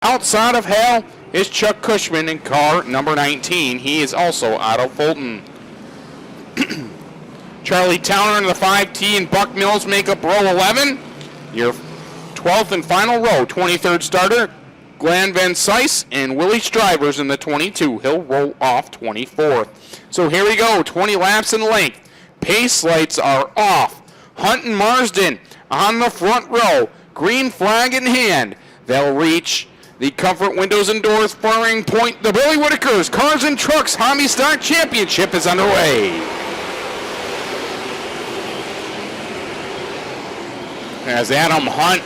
Outside of Hale is Chuck Cushman in car number 19. He is also out of Fulton. Charlie Towner in the 5T and Buck Mills make up row 11. Your 12th and final row, 23rd starter, Glenn Van Sice and Willie Strivers in the 22. He'll roll off 24th. So here we go, 20 laps in length. Pace lights are off. Hunt and Marsden on the front row, green flag in hand. They'll reach the comfort windows and doors firing point. The Billy Whitaker's Cars and Trucks Hobby Stock Championship is underway. As Adam Hunt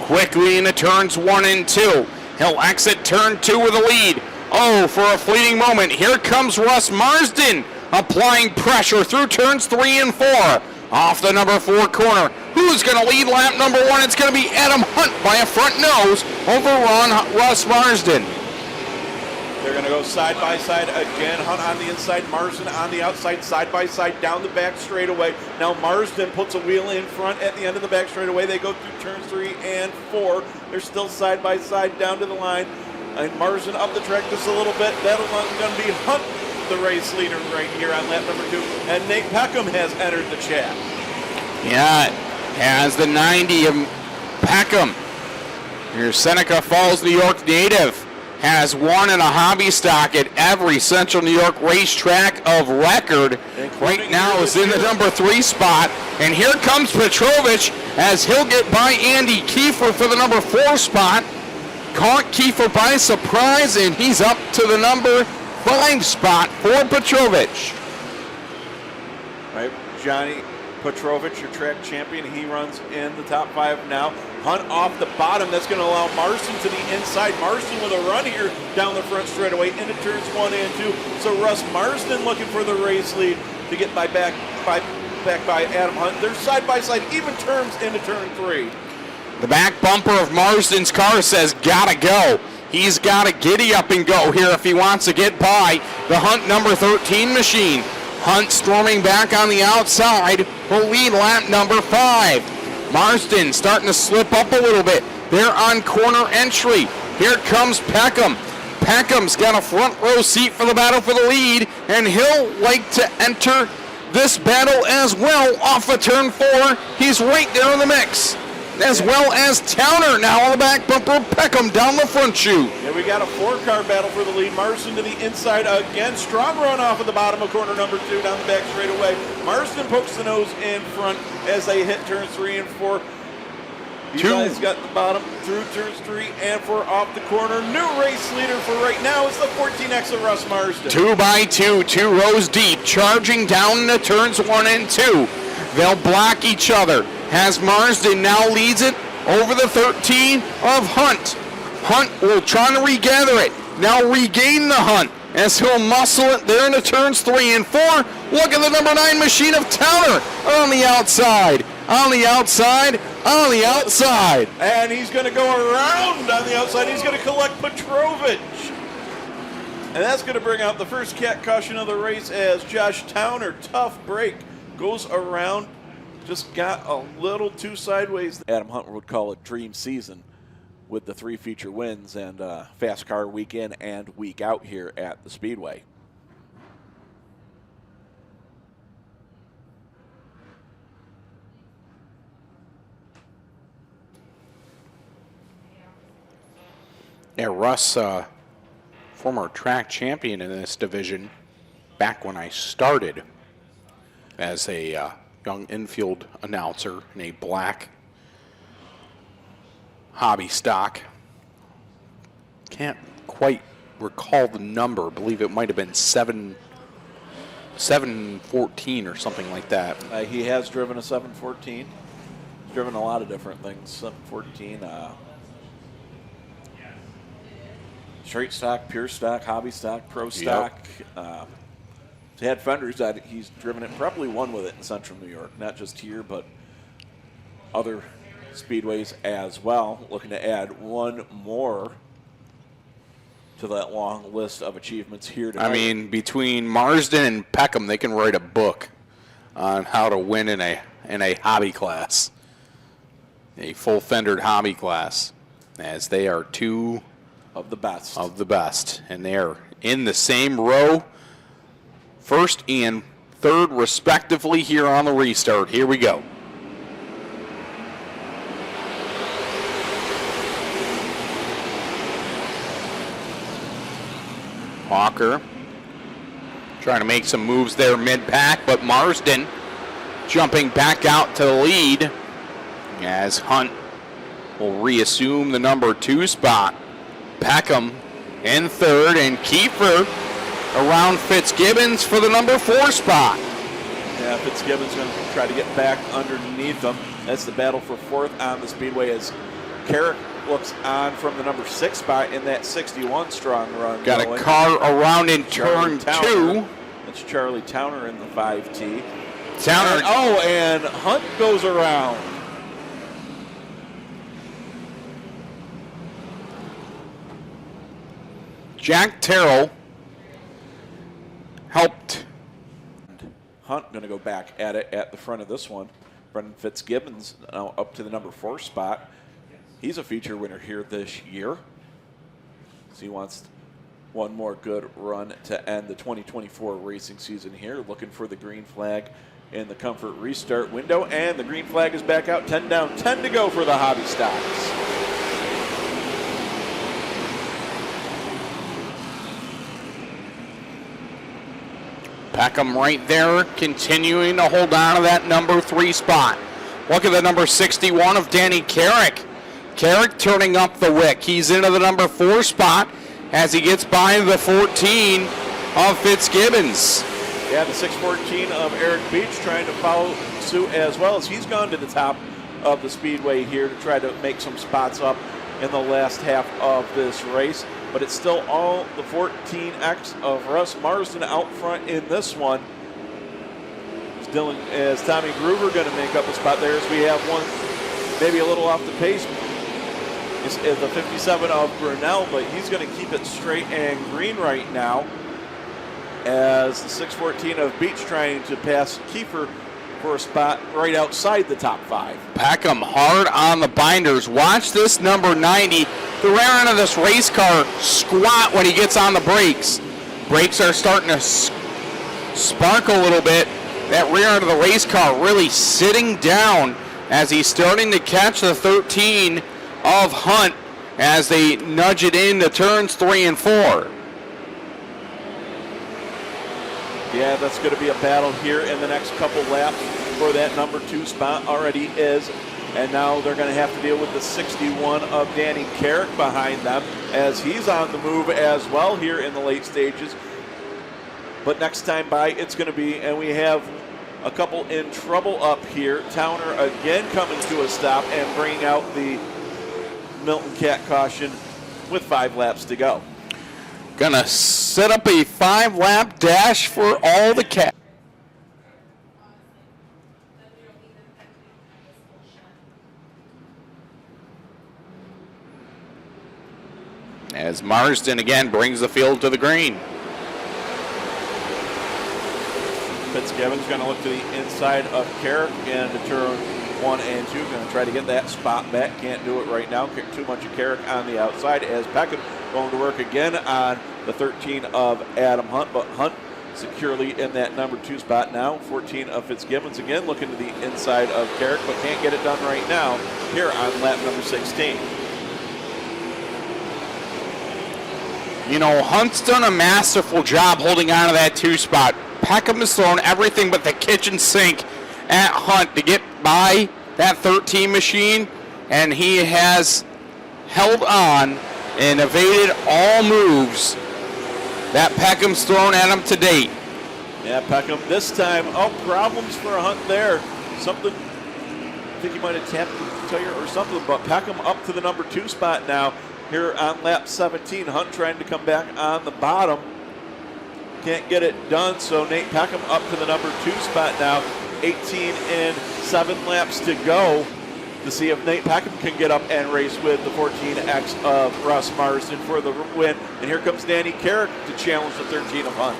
quickly into turns 1 and 2. He'll exit turn 2 with a lead. Oh, for a fleeting moment, here comes Russ Marsden applying pressure through turns 3 and 4. Off the number 4 corner. Who's going to lead lap number 1? It's going to be Adam Hunt by a front nose over Russ Marsden. They're going to go side by side again. Hunt on the inside, Marsden on the outside, side by side down the back straightaway. Now Marsden puts a wheel in front at the end of the back straightaway. They go through turns 3 and 4. They're still side by side down to the line. And Marsden up the track just a little bit. That'll going to be Hunt, the race leader right here on lap number 2. And Nate Peckham has entered the chat. Yeah, has the 90 of Peckham. Your Seneca Falls, New York native has won in a hobby stock at every Central New York racetrack of record. Right now is in the number 3 spot. And here comes Petrovich as he'll get by Andy Kiefer for the number 4 spot. Caught Kiefer by surprise, and he's up to the number 5 spot for Petrovich. Right, Johnny Petrovich, your track champion, he runs in the top 5 now. Hunt off the bottom, that's going to allow Marsden to the inside. Marsden with a run here down the front straightaway into turns 1 and 2. So Russ Marsden looking for the race lead to get back by Adam Hunt. They're side by side, even terms into turn 3. The back bumper of Marsden's car says gotta go. He's got to giddy up and go here if he wants to get by the Hunt number 13 machine. Hunt storming back on the outside will lead lap number 5. Marsden starting to slip up a little bit. They're on corner entry. Here comes Peckham. Peckham's got a front row seat for the battle for the lead, and he'll like to enter this battle as well off of turn 4. He's right there in the mix. As well as Towner now on the back bumper, Peckham down the front chute. Yeah, we got a 4-car battle for the lead. Marsden to the inside again. Strong run off of the bottom of corner number 2 down the back straightaway. Marsden pokes the nose in front as they hit turns 3 and 4. You guys got the bottom through turns 3 and 4 off the corner. New race leader for right now is the 14X of Russ Marsden. 2 by 2, 2 rows deep, charging down the turns 1 and 2. They'll block each other. As Marsden now leads it over the 13 of Hunt. Hunt will try to regather it. Now regain the Hunt as he'll muscle it there into turns 3 and 4. Look at the number 9 machine of Towner on the outside. On the outside. On the outside. And he's going to go around on the outside. He's going to collect Petrovich. And that's going to bring out the first cat caution of the race as Josh Towner, tough break, goes around. Just got a little too sideways. Adam Hunt would call it dream season with the 3 feature wins and fast car week in and week out here at the Speedway. Yeah, Russ, former track champion in this division back when I started as a young infield announcer in a black hobby stock. Can't quite recall the number. I believe it might have been 714 or something like that. He has driven a 714. He's driven a lot of different things. 714, straight stock, pure stock, hobby stock, pro stock. Yep. He had fenders that he's driven it, probably won with it in Central New York, not just here, but other speedways as well. Looking to add one more to that long list of achievements here tonight. I mean, between Marsden and Peckham, they can write a book on how to win in a hobby class, a full fendered hobby class, as they are 2 of the best. Of the best. And they're in the same row, first and third respectively here on the restart. Here we go. Hawker trying to make some moves there mid-pack, but Marsden jumping back out to the lead as Hunt will reassume the number 2 spot. Peckham in third, and Kiefer around Fitzgibbons for the number 4 spot. Yeah, Fitzgibbons going to try to get back underneath them. That's the battle for 4th on the speedway as Carrick looks on from the number 6 spot in that 61 strong run. Got a car around in turn 2. That's Charlie Towner in the 5T. Towner. And Hunt goes around. Jack Terrell helped. Hunt going to go back at it at the front of this one. Brendan Fitzgibbons now up to the number 4 spot. He's a feature winner here this year. So he wants one more good run to end the 2024 racing season here. Looking for the green flag in the comfort restart window. And the green flag is back out. 10 down, 10 to go for the hobby stocks. Peckham right there, continuing to hold on to that number 3 spot. Look at the number 61 of Danny Carrick. Carrick turning up the wick. He's into the number 4 spot as he gets by the 14 of Fitzgibbons. Yeah, the 614 of Eric Beach trying to follow suit as well as he's gone to the top of the speedway here to try to make some spots up in the last half of this race. But it's still all the 14X of Russ Marsden out front in this one. As Tommy Groover going to make up a spot there as we have one maybe a little off the pace. Is the 57 of Brunel, but he's going to keep it straight and green right now as the 614 of Beach trying to pass Kiefer for a spot right outside the top 5. Peckham hard on the binders. Watch this number 90. The rear end of this race car squat when he gets on the brakes. Brakes are starting to spark a little bit. That rear end of the race car really sitting down as he's starting to catch the 13 of Hunt as they nudge it into turns 3 and 4. Yeah, that's going to be a battle here in the next couple laps for that number 2 spot. Already is. And now they're going to have to deal with the 61 of Danny Carrick behind them as he's on the move as well here in the late stages. But next time by, it's going to be, and we have a couple in trouble up here. Towner again coming to a stop and bringing out the Milton Cat caution with 5 laps to go. Gonna set up a 5-lap dash for all the Cat. As Marsden again brings the field to the green. Fitzgibbons going to look to the inside of Carrick into turn 1 and 2. Going to try to get that spot back. Can't do it right now. Too much of Carrick on the outside as Peckham going to work again on the 13 of Adam Hunt. But Hunt securely in that number 2 spot now. 14 of Fitzgibbons again looking to the inside of Carrick, but can't get it done right now here on lap number 16. You know, Hunt's done a masterful job holding on to that 2 spot. Peckham has thrown everything but the kitchen sink at Hunt to get by that 13 machine, and he has held on and evaded all moves that Peckham's thrown at him to date. Yeah, Peckham this time, problems for Hunt there. Something, I think he might have tapped the tire or something, but Peckham up to the number 2 spot now here on lap 17. Hunt trying to come back on the bottom. Can't get it done, so Nate Peckham up to the number 2 spot now. 18 and 7 laps to go to see if Nate Peckham can get up and race with the 14X of Russ Marsden for the win. And here comes Danny Carrick to challenge the 13 of Hunt.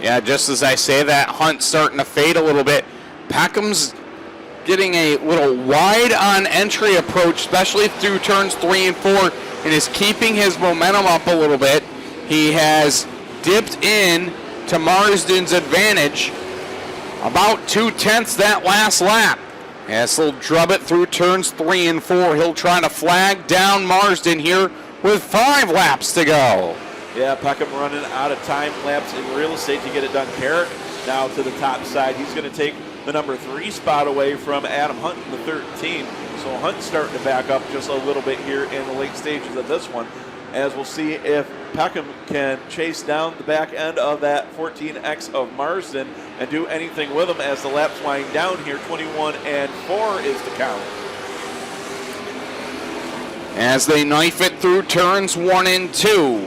Yeah, just as I say that, Hunt's starting to fade a little bit. Peckham's getting a little wide on entry approach, especially through turns 3 and 4, and is keeping his momentum up a little bit. He has dipped in to Marsden's advantage about 2/10 that last lap. As he'll drub it through turns 3 and 4, he'll try to flag down Marsden here with 5 laps to go. Yeah, Peckham running out of time laps in real estate to get it done. Carrick now to the top side. He's going to take the number 3 spot away from Adam Hunt in the 13. So Hunt's starting to back up just a little bit here in the late stages of this one, as we'll see if Peckham can chase down the back end of that 14X of Marsden and do anything with him as the laps wind down here. 21 and 4 is the count. As they knife it through turns 1 and 2.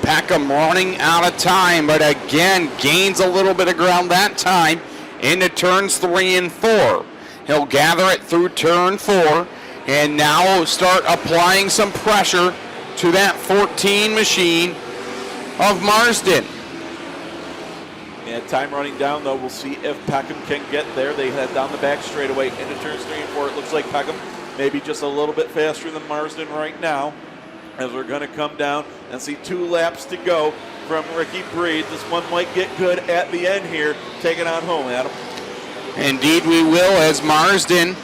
Peckham running out of time, but again gains a little bit of ground that time into turns 3 and 4. He'll gather it through turn 4 and now start applying some pressure to that 14 machine of Marsden. And time running down, though, we'll see if Peckham can get there. They head down the back straightaway into turns 3 and 4. It looks like Peckham maybe just a little bit faster than Marsden right now, as we're going to come down and see 2 laps to go from Ricky Breed. This one might get good at the end here. Take it on home, Adam. Indeed we will, as Marsden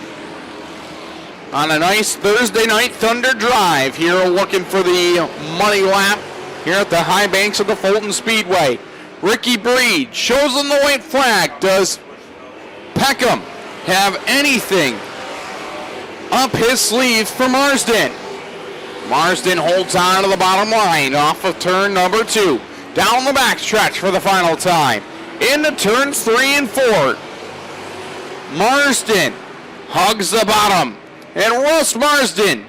on a nice Thursday night Thunder drive here, looking for the money lap here at the high banks of the Fulton Speedway. Ricky Breed shows them the white flag. Does Peckham have anything up his sleeves for Marsden? Marsden holds on to the bottom line off of turn number 2. Down the back stretch for the final time. Into turns 3 and 4. Marsden hugs the bottom. And Russ Marsden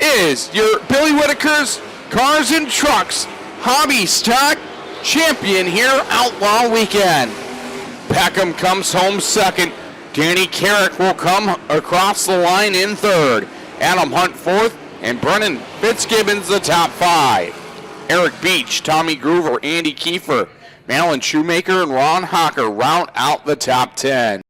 is your Billy Whitaker's Cars and Trucks Hobby Stock champion here Outlaw Weekend. Peckham comes home second. Danny Carrick will come across the line in third. Adam Hunt fourth, and Brennan Fitzgibbons the top 5. Eric Beach, Tommy Groover, Andy Kiefer, Malin Shoemaker, and Ron Hocker round out the top 10.